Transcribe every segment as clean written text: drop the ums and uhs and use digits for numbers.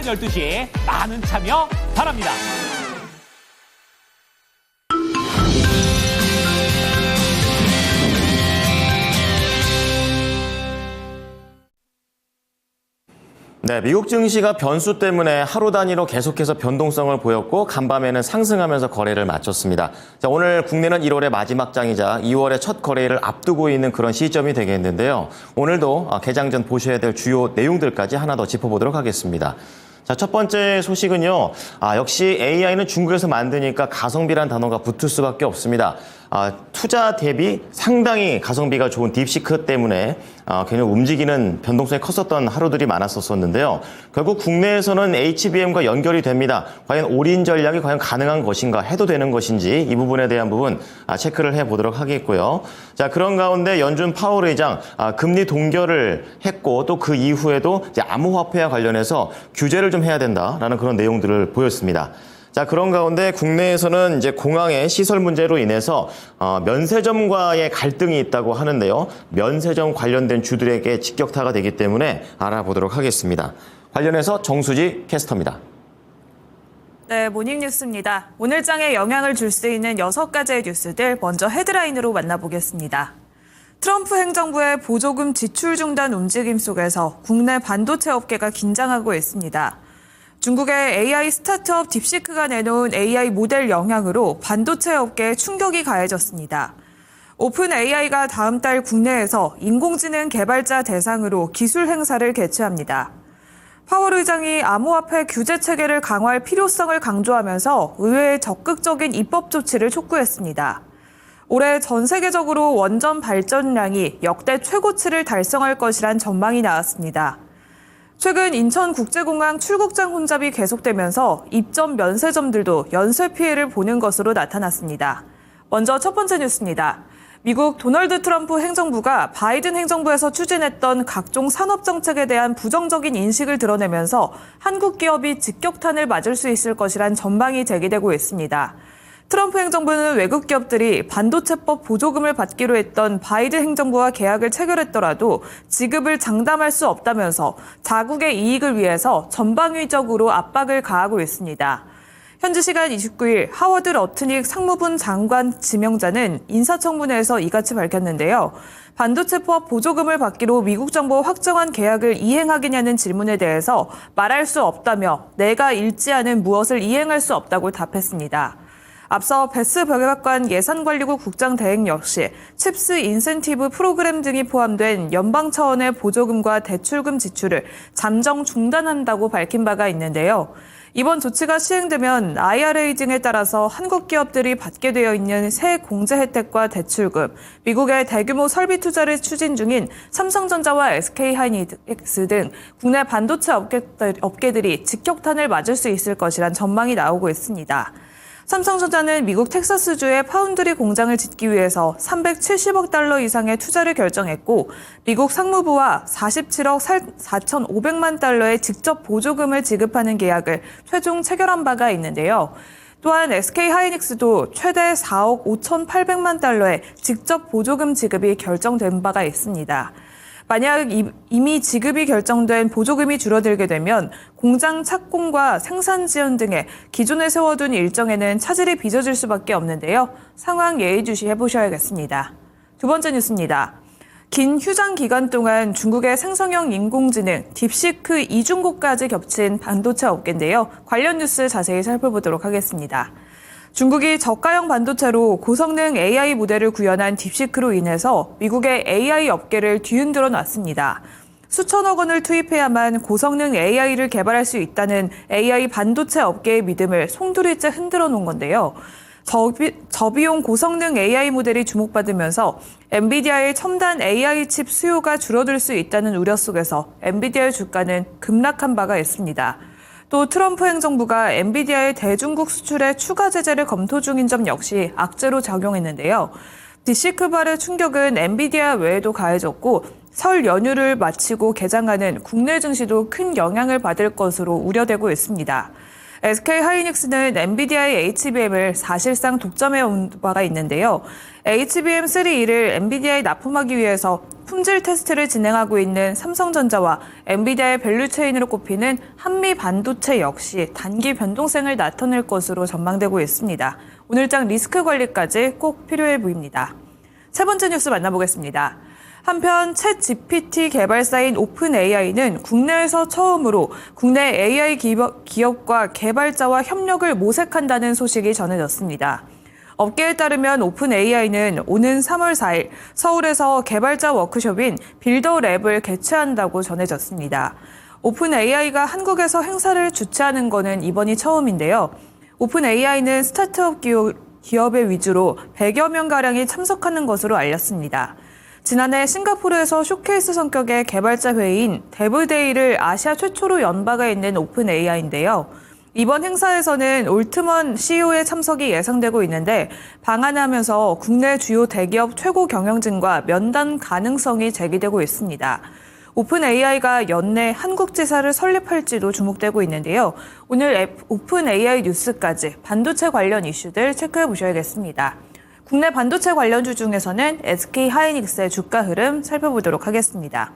12시 많은 참여 바랍니다. 네, 미국 증시가 변수 때문에 하루 단위로 계속해서 변동성을 보였고 간밤에는 상승하면서 거래를 마쳤습니다. 자, 오늘 국내는 1월의 마지막 장이자 2월의 첫 거래일을 앞두고 있는 그런 시점이 되겠는데요. 오늘도 개장 전 보셔야 될 주요 내용들까지 하나 더 짚어보도록 하겠습니다. 자, 첫 번째 소식은요. 역시 AI는 중국에서 만드니까 가성비란 단어가 붙을 수밖에 없습니다. 투자 대비 상당히 가성비가 좋은 딥시크 때문에 괜히 움직이는 변동성이 컸었던 하루들이 많았었는데요. 결국 국내에서는 HBM과 연결이 됩니다. 과연 올인 전략이 과연 가능한 것인가, 해도 되는 것인지 이 부분에 대한 부분 체크를 해보도록 하겠고요. 자, 그런 가운데 연준 파월 의장 금리 동결을 했고 또 그 이후에도 이제 암호화폐와 관련해서 규제를 좀 해야 된다라는 그런 내용들을 보였습니다. 자, 그런 가운데 국내에서는 이제 공항의 시설 문제로 인해서 면세점과의 갈등이 있다고 하는데요. 면세점 관련된 주들에게 직격타가 되기 때문에 알아보도록 하겠습니다. 관련해서 정수지 캐스터입니다. 네, 모닝뉴스입니다. 오늘 장에 영향을 줄 수 있는 6가지의 뉴스들 먼저 헤드라인으로 만나보겠습니다. 트럼프 행정부의 보조금 지출 중단 움직임 속에서 국내 반도체 업계가 긴장하고 있습니다. 중국의 AI 스타트업 딥시크가 내놓은 AI 모델 영향으로 반도체 업계에 충격이 가해졌습니다. 오픈 AI가 다음 달 국내에서 인공지능 개발자 대상으로 기술 행사를 개최합니다. 파월 의장이 암호화폐 규제 체계를 강화할 필요성을 강조하면서 의회의 적극적인 입법 조치를 촉구했습니다. 올해 전 세계적으로 원전 발전량이 역대 최고치를 달성할 것이란 전망이 나왔습니다. 최근 인천국제공항 출국장 혼잡이 계속되면서 입점 면세점들도 연쇄 피해를 보는 것으로 나타났습니다. 먼저 첫 번째 뉴스입니다. 미국 도널드 트럼프 행정부가 바이든 행정부에서 추진했던 각종 산업 정책에 대한 부정적인 인식을 드러내면서 한국 기업이 직격탄을 맞을 수 있을 것이란 전망이 제기되고 있습니다. 트럼프 행정부는 외국 기업들이 반도체법 보조금을 받기로 했던 바이든 행정부와 계약을 체결했더라도 지급을 장담할 수 없다면서 자국의 이익을 위해서 전방위적으로 압박을 가하고 있습니다. 현지 시간 29일 하워드 러트닉 상무부 장관 지명자는 인사청문회에서 이같이 밝혔는데요. 반도체법 보조금을 받기로 미국 정부와 확정한 계약을 이행하겠냐는 질문에 대해서 말할 수 없다며 내가 읽지 않은 무엇을 이행할 수 없다고 답했습니다. 앞서 베스 백악관 예산관리국 국장 대행 역시 칩스 인센티브 프로그램 등이 포함된 연방 차원의 보조금과 대출금 지출을 잠정 중단한다고 밝힌 바가 있는데요. 이번 조치가 시행되면 IRA 등에 따라서 한국 기업들이 받게 되어 있는 새 공제 혜택과 대출금, 미국의 대규모 설비 투자를 추진 중인 삼성전자와 SK하이닉스 등 국내 반도체 업계들이 직격탄을 맞을 수 있을 것이란 전망이 나오고 있습니다. 삼성전자는 미국 텍사스주에 파운드리 공장을 짓기 위해서 370억 달러 이상의 투자를 결정했고 미국 상무부와 47억 4,500만 달러의 직접 보조금을 지급하는 계약을 최종 체결한 바가 있는데요. 또한 SK하이닉스도 최대 4억 5,800만 달러의 직접 보조금 지급이 결정된 바가 있습니다. 만약 이미 지급이 결정된 보조금이 줄어들게 되면 공장 착공과 생산 지연 등의 기존에 세워둔 일정에는 차질이 빚어질 수밖에 없는데요. 상황 예의주시해 보셔야겠습니다. 두 번째 뉴스입니다. 긴 휴장 기간 동안 중국의 생성형 인공지능 딥시크 이중고까지 겹친 반도체 업계인데요. 관련 뉴스 자세히 살펴보도록 하겠습니다. 중국이 저가형 반도체로 고성능 AI 모델을 구현한 딥시크로 인해서 미국의 AI 업계를 뒤흔들어 놨습니다. 수천억 원을 투입해야만 고성능 AI를 개발할 수 있다는 AI 반도체 업계의 믿음을 송두리째 흔들어 놓은 건데요. 저비용 고성능 AI 모델이 주목받으면서 엔비디아의 첨단 AI 칩 수요가 줄어들 수 있다는 우려 속에서 엔비디아의 주가는 급락한 바가 있습니다. 또 트럼프 행정부가 엔비디아의 대중국 수출에 추가 제재를 검토 중인 점 역시 악재로 작용했는데요. 딥시크발의 충격은 엔비디아 외에도 가해졌고 설 연휴를 마치고 개장하는 국내 증시도 큰 영향을 받을 것으로 우려되고 있습니다. SK 하이닉스는 엔비디아의 HBM을 사실상 독점해온 바가 있는데요. HBM3E를 엔비디아에 납품하기 위해서 품질 테스트를 진행하고 있는 삼성전자와 엔비디아의 밸류체인으로 꼽히는 한미 반도체 역시 단기 변동성을 나타낼 것으로 전망되고 있습니다. 오늘장 리스크 관리까지 꼭 필요해 보입니다. 세 번째 뉴스 만나보겠습니다. 한편 챗 GPT 개발사인 오픈AI는 국내에서 처음으로 국내 AI 기업과 개발자와 협력을 모색한다는 소식이 전해졌습니다. 업계에 따르면 오픈AI는 오는 3월 4일 서울에서 개발자 워크숍인 빌더랩을 개최한다고 전해졌습니다. 오픈AI가 한국에서 행사를 주최하는 것은 이번이 처음인데요. 오픈AI는 스타트업 기업의 위주로 100여 명가량이 참석하는 것으로 알렸습니다. 지난해 싱가포르에서 쇼케이스 성격의 개발자 회의인 데브데이를 아시아 최초로 연 바가 있는 오픈AI인데요. 이번 행사에서는 올트먼 CEO의 참석이 예상되고 있는데 방한하면서 국내 주요 대기업 최고 경영진과 면담 가능성이 제기되고 있습니다. 오픈AI가 연내 한국 지사를 설립할지도 주목되고 있는데요. 오늘 오픈AI 뉴스까지 반도체 관련 이슈들 체크해 보셔야겠습니다. 국내 반도체 관련주 중에서는 SK 하이닉스의 주가 흐름 살펴보도록 하겠습니다.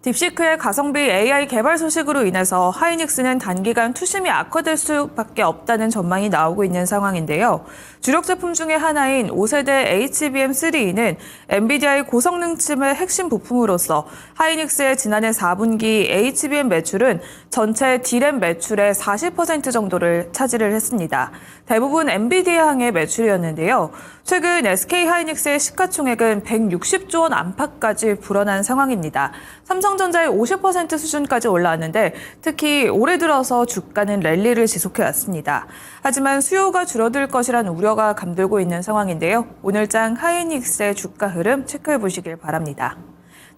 딥시크의 가성비 AI 개발 소식으로 인해서 하이닉스는 단기간 투심이 악화될 수밖에 없다는 전망이 나오고 있는 상황인데요. 주력 제품 중에 하나인 5세대 HBM3E는 엔비디아의 고성능 칩의 핵심 부품으로서 하이닉스의 지난해 4분기 HBM 매출은 전체 D램 매출의 40% 정도를 차지를 했습니다. 대부분 엔비디아항의 매출이었는데요. 최근 SK 하이닉스의 시가총액은 160조 원 안팎까지 불어난 상황입니다. 삼성전자의 50% 수준까지 올라왔는데 특히 올해 들어서 주가는 랠리를 지속해왔습니다. 하지만 수요가 줄어들 것이란 우려가 감돌고 있는 상황인데요. 오늘장 하이닉스의 주가 흐름 체크해 보시길 바랍니다.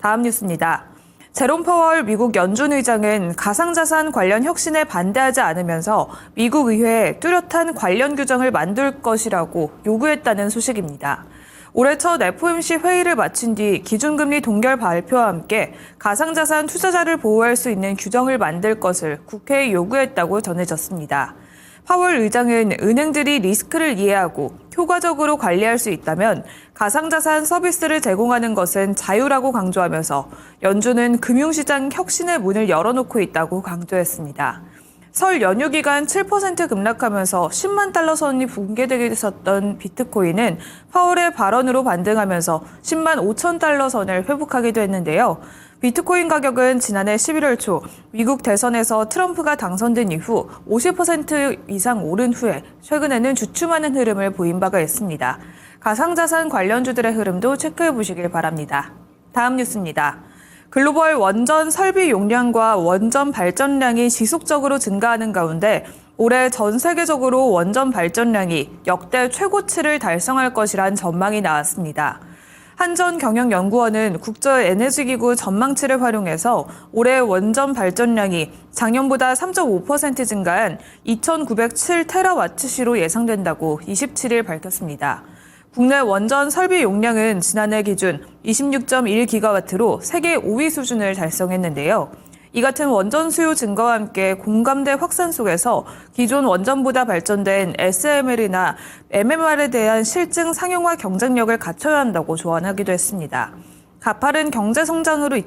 다음 뉴스입니다. 제롬 파월 미국 연준 의장은 가상자산 관련 혁신에 반대하지 않으면서 미국 의회에 뚜렷한 관련 규정을 만들 것이라고 요구했다는 소식입니다. 올해 첫 FOMC 회의를 마친 뒤 기준금리 동결 발표와 함께 가상자산 투자자를 보호할 수 있는 규정을 만들 것을 국회에 요구했다고 전해졌습니다. 파월 의장은 은행들이 리스크를 이해하고 효과적으로 관리할 수 있다면 가상자산 서비스를 제공하는 것은 자유라고 강조하면서 연준은 금융시장 혁신의 문을 열어놓고 있다고 강조했습니다. 설 연휴 기간 7% 급락하면서 10만 달러 선이 붕괴되게 됐었던 비트코인은 파월의 발언으로 반등하면서 10만 5천 달러 선을 회복하기도 했는데요. 비트코인 가격은 지난해 11월 초 미국 대선에서 트럼프가 당선된 이후 50% 이상 오른 후에 최근에는 주춤하는 흐름을 보인 바가 있습니다. 가상자산 관련주들의 흐름도 체크해 보시길 바랍니다. 다음 뉴스입니다. 글로벌 원전 설비 용량과 원전 발전량이 지속적으로 증가하는 가운데 올해 전 세계적으로 원전 발전량이 역대 최고치를 달성할 것이란 전망이 나왔습니다. 한전경영연구원은 국제에너지기구 전망치를 활용해서 올해 원전 발전량이 작년보다 3.5% 증가한 2,907테라와트시로 예상된다고 27일 밝혔습니다. 국내 원전 설비 용량은 지난해 기준 26.1기가와트로 세계 5위 수준을 달성했는데요. 이 같은 원전 수요 증가와 함께 공감대 확산 속에서 기존 원전보다 발전된 SMR이나 MMR에 대한 실증 상용화 경쟁력을 갖춰야 한다고 조언하기도 했습니다. 가파른 경제 성장으로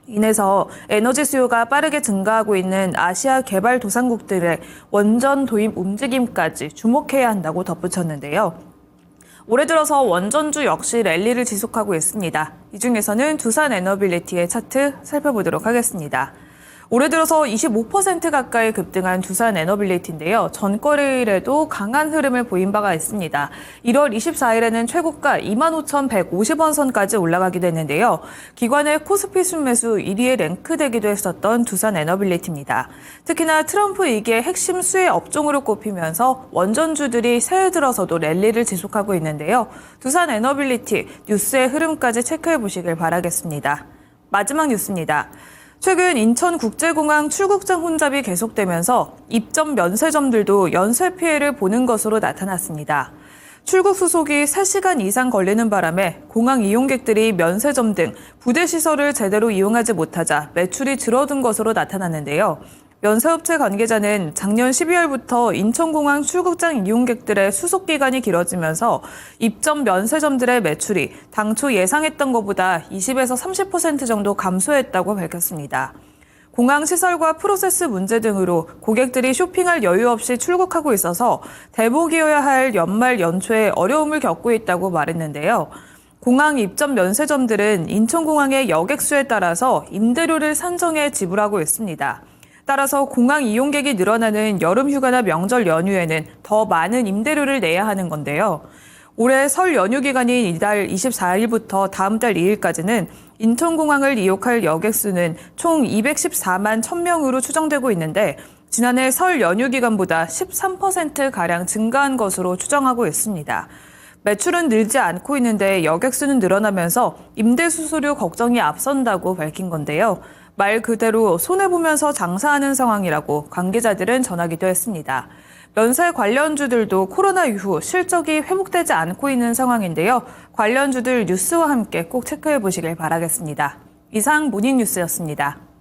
인해서 에너지 수요가 빠르게 증가하고 있는 아시아 개발도상국들의 원전 도입 움직임까지 주목해야 한다고 덧붙였는데요. 올해 들어서 원전주 역시 랠리를 지속하고 있습니다. 이 중에서는 두산 에너빌리티의 차트 살펴보도록 하겠습니다. 올해 들어서 25% 가까이 급등한 두산 에너빌리티인데요. 전거래일에도 강한 흐름을 보인 바가 있습니다. 1월 24일에는 최고가 25,150원 선까지 올라가기도 했는데요. 기관의 코스피 순매수 1위에 랭크되기도 했었던 두산 에너빌리티입니다. 특히나 트럼프 2기의 핵심 수혜 업종으로 꼽히면서 원전주들이 새해 들어서도 랠리를 지속하고 있는데요. 두산 에너빌리티 뉴스의 흐름까지 체크해 보시길 바라겠습니다. 마지막 뉴스입니다. 최근 인천국제공항 출국장 혼잡이 계속되면서 입점 면세점들도 연쇄 피해를 보는 것으로 나타났습니다. 출국 수속이 3시간 이상 걸리는 바람에 공항 이용객들이 면세점 등 부대 시설을 제대로 이용하지 못하자 매출이 줄어든 것으로 나타났는데요. 면세업체 관계자는 작년 12월부터 인천공항 출국장 이용객들의 수속 기간이 길어지면서 입점 면세점들의 매출이 당초 예상했던 것보다 20에서 30% 정도 감소했다고 밝혔습니다. 공항 시설과 프로세스 문제 등으로 고객들이 쇼핑할 여유 없이 출국하고 있어서 대목이어야 할 연말 연초에 어려움을 겪고 있다고 말했는데요. 공항 입점 면세점들은 인천공항의 여객수에 따라서 임대료를 산정해 지불하고 있습니다. 따라서 공항 이용객이 늘어나는 여름 휴가나 명절 연휴에는 더 많은 임대료를 내야 하는 건데요. 올해 설 연휴 기간인 이달 24일부터 다음 달 2일까지는 인천공항을 이용할 여객 수는 총 214만 1000명으로 추정되고 있는데 지난해 설 연휴 기간보다 13%가량 증가한 것으로 추정하고 있습니다. 매출은 늘지 않고 있는데 여객 수는 늘어나면서 임대 수수료 걱정이 앞선다고 밝힌 건데요. 말 그대로 손해보면서 장사하는 상황이라고 관계자들은 전하기도 했습니다. 면세 관련주들도 코로나 이후 실적이 회복되지 않고 있는 상황인데요. 관련주들 뉴스와 함께 꼭 체크해 보시길 바라겠습니다. 이상 모닝뉴스였습니다.